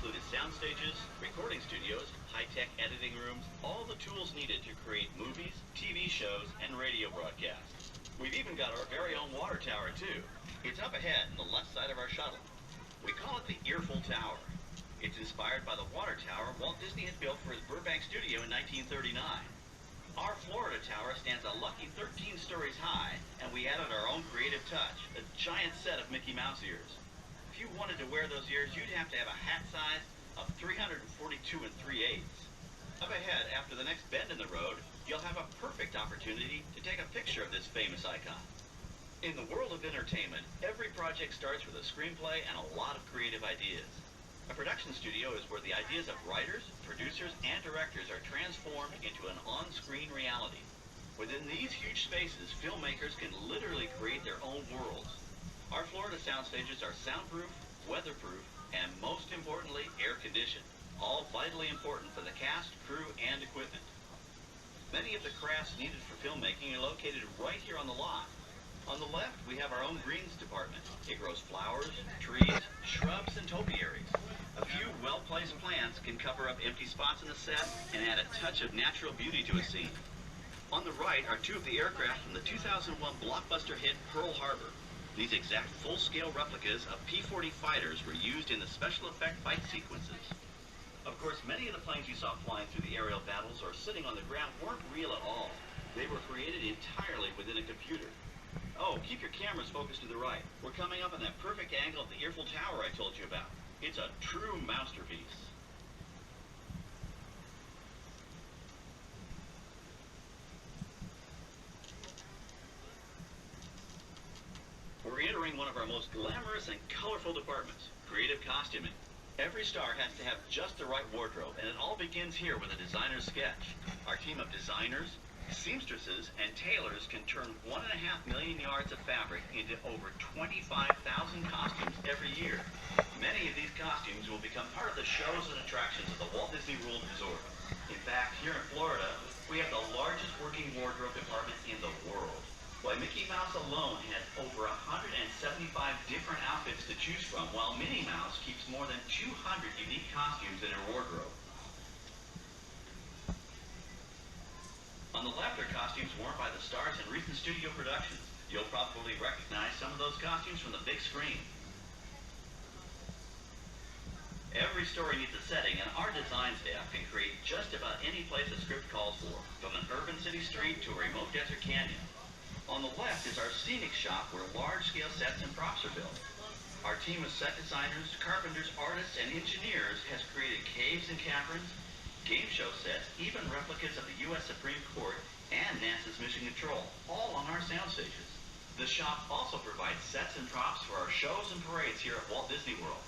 included sound stages, recording studios, high-tech editing rooms, all the tools needed to create movies, TV shows, and radio broadcasts. We've even got our very own water tower, too. It's up ahead on the left side of our shuttle. We call it the Earful Tower. It's inspired by the water tower Walt Disney had built for his Burbank studio in 1939. Our Florida tower stands a lucky 13 stories high, and we added our own creative touch, a giant set of Mickey Mouse ears. If you wanted to wear those ears, you'd have to have a hat size of 342 3/8. Up ahead, after the next bend in the road, you'll have a perfect opportunity to take a picture of this famous icon. In the world of entertainment, every project starts with a screenplay and a lot of creative ideas. A production studio is where the ideas of writers, producers, and directors are transformed into an on-screen reality. Within these huge spaces, filmmakers can literally create their own worlds. Our Florida sound stages are soundproof, weatherproof, and most importantly, air-conditioned. All vitally important for the cast, crew, and equipment. Many of the crafts needed for filmmaking are located right here on the lot. On the left, we have our own greens department. It grows flowers, trees, shrubs, and topiaries. A few well-placed plants can cover up empty spots in the set and add a touch of natural beauty to a scene. On the right are two of the aircraft from the 2001 blockbuster hit Pearl Harbor. These exact full-scale replicas of P-40 fighters were used in the special effect fight sequences. Of course, many of the planes you saw flying through the aerial battles or sitting on the ground weren't real at all. They were created entirely within a computer. Oh, keep your cameras focused to the right. We're coming up on that perfect angle of the Earful Tower I told you about. It's a true masterpiece. We're entering one of our most glamorous and colorful departments, creative costuming. Every star has to have just the right wardrobe, and it all begins here with a designer's sketch. Our team of designers, seamstresses, and tailors can turn 1.5 million yards of fabric into over 25,000 costumes every year. Many of these costumes will become part of the shows and attractions of the Walt Disney World Resort. In fact, here in Florida, we have the largest working wardrobe department in the world. Why, Mickey Mouse alone has over 175 different outfits to choose from, while Minnie Mouse keeps more than 200 unique costumes in her wardrobe. On the left are costumes worn by the stars in recent studio productions. You'll probably recognize some of those costumes from the big screen. Every story needs a setting, and our design staff can create just about any place a script calls for, from an urban city street to a remote desert canyon. On the left is our scenic shop where large-scale sets and props are built. Our team of set designers, carpenters, artists, and engineers has created caves and caverns, game show sets, even replicas of the U.S. Supreme Court and NASA's Mission Control, all on our sound stages. The shop also provides sets and props for our shows and parades here at Walt Disney World.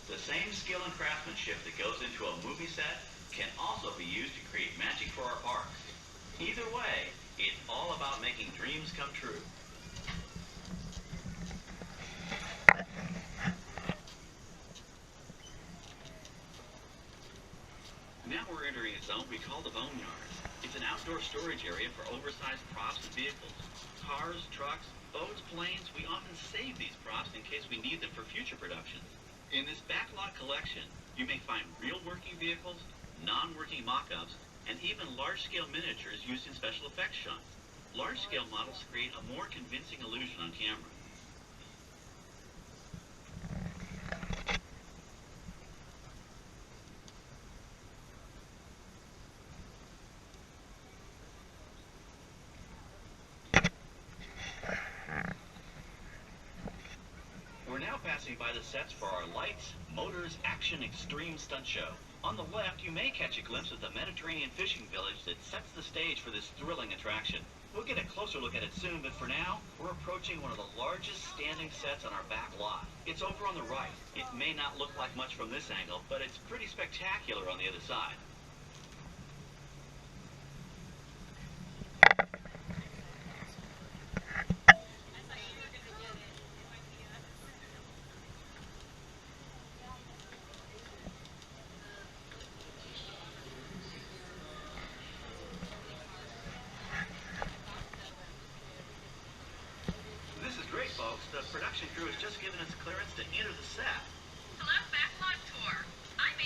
The same skill and craftsmanship that goes into a movie set can also be used to create magic for our parks. Either way, it's all about making dreams come true. Now we're entering a zone we call the Boneyard. It's an outdoor storage area for oversized props and vehicles. Cars, trucks, boats, planes, we often save these props in case we need them for future productions. In this backlot collection, you may find real working vehicles, non-working mock-ups, and even large-scale miniatures used in special effects shots. Large-scale models create a more convincing illusion on camera. We're now passing by the sets for our Lights, Motors, Action Extreme Stunt Show. On the left, you may catch a glimpse of the Mediterranean fishing village that sets the stage for this thrilling attraction. We'll get a closer look at it soon, but for now, we're approaching one of the largest standing sets on our back lot. It's over on the right. It may not look like much from this angle, but it's pretty spectacular on the other side. Folks, the production crew has just given us clearance to enter the set. Hello, Backlot Tour. I'm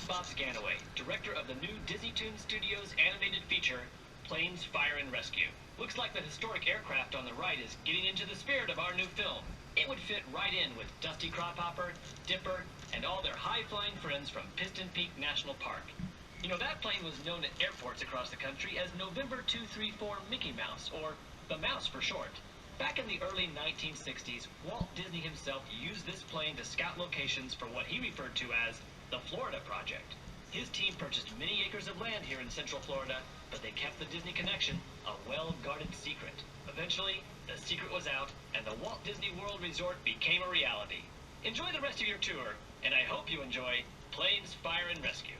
Bob Scanaway, director of the new Disney Toon Studios animated feature, Planes, Fire, and Rescue. Looks like the historic aircraft on the right is getting into the spirit of our new film. It would fit right in with Dusty Cropper, Dipper, and all their high-flying friends from Piston Peak National Park. You know, that plane was known at airports across the country as November 234 Mickey Mouse, or the Mouse for short. Back in the early 1960s, Walt Disney himself used this plane to scout locations for what he referred to as the Florida Project. His team purchased many acres of land here in Central Florida, but they kept the Disney connection a well-guarded secret. Eventually, the secret was out, and the Walt Disney World Resort became a reality. Enjoy the rest of your tour, and I hope you enjoy Planes, Fire, and Rescue.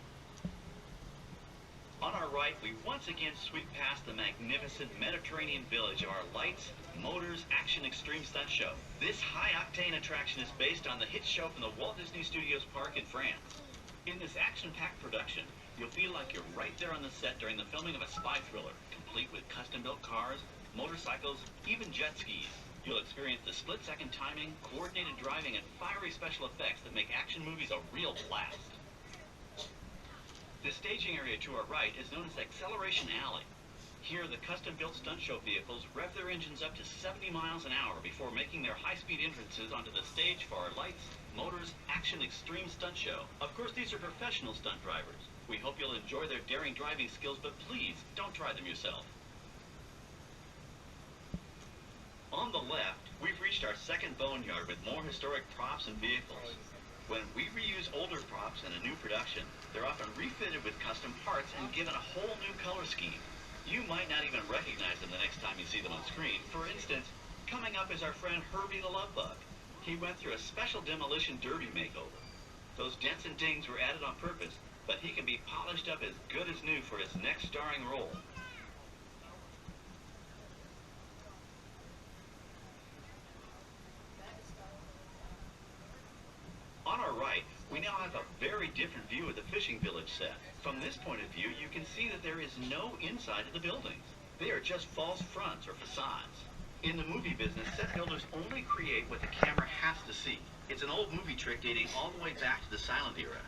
On our right, we once again sweep past the magnificent Mediterranean village of our lights, motors, action extreme stunt show. This high-octane attraction is based on the hit show from the Walt Disney Studios Park in France. In this action-packed production, you'll feel like you're right there on the set during the filming of a spy thriller, complete with custom-built cars, motorcycles, even jet skis. You'll experience the split-second timing, coordinated driving, and fiery special effects that make action movies a real blast. The staging area to our right is known as Acceleration Alley. Here, the custom-built stunt show vehicles rev their engines up to 70 miles an hour before making their high-speed entrances onto the stage for our lights, motors, action extreme stunt show. Of course, these are professional stunt drivers. We hope you'll enjoy their daring driving skills, but please, don't try them yourself. On the left, we've reached our second boneyard with more historic props and vehicles. When we reuse older props in a new production, they're often refitted with custom parts and given a whole new color scheme. You might not even recognize them the next time you see them on screen. For instance, coming up is our friend Herbie the Love Bug. He went through a special demolition derby makeover. Those dents and dings were added on purpose, but he can be polished up as good as new for his next starring role. On our right, we now have a very different view of the fishing village set. From this point of view, you can see that there is no inside of the buildings. They are just false fronts or facades. In the movie business, set builders only create what the camera has to see. It's an old movie trick dating all the way back to the silent era.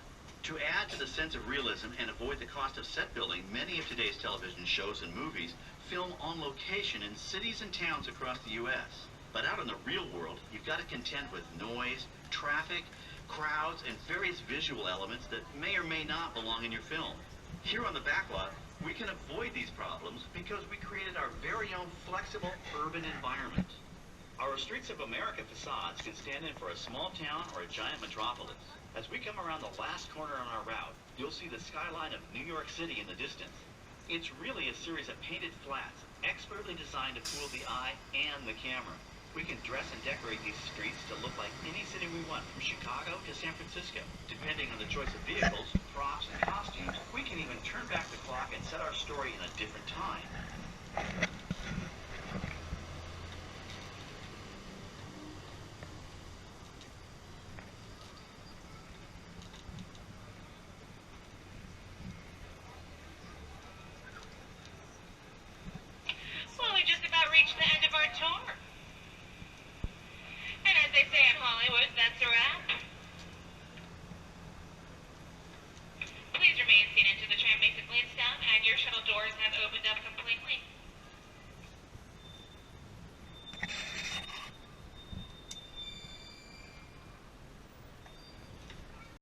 To add to the sense of realism and avoid the cost of set building, many of today's television shows and movies film on location in cities and towns across the U.S. But out in the real world, you've got to contend with noise, traffic, crowds, and various visual elements that may or may not belong in your film. Here on the Backlot, we can avoid these problems because we created our very own flexible urban environment. Our Streets of America facades can stand in for a small town or a giant metropolis. As we come around the last corner on our route, you'll see the skyline of New York City in the distance. It's really a series of painted flats, expertly designed to fool the eye and the camera. We can dress and decorate these streets to look like any city we want, from Chicago to San Francisco. Depending on the choice of vehicles, props, and costumes, we can even turn back the clock and set our story in a different time. Well, we just about reached the end of our tour. And as they say in Hollywood, that's a wrap.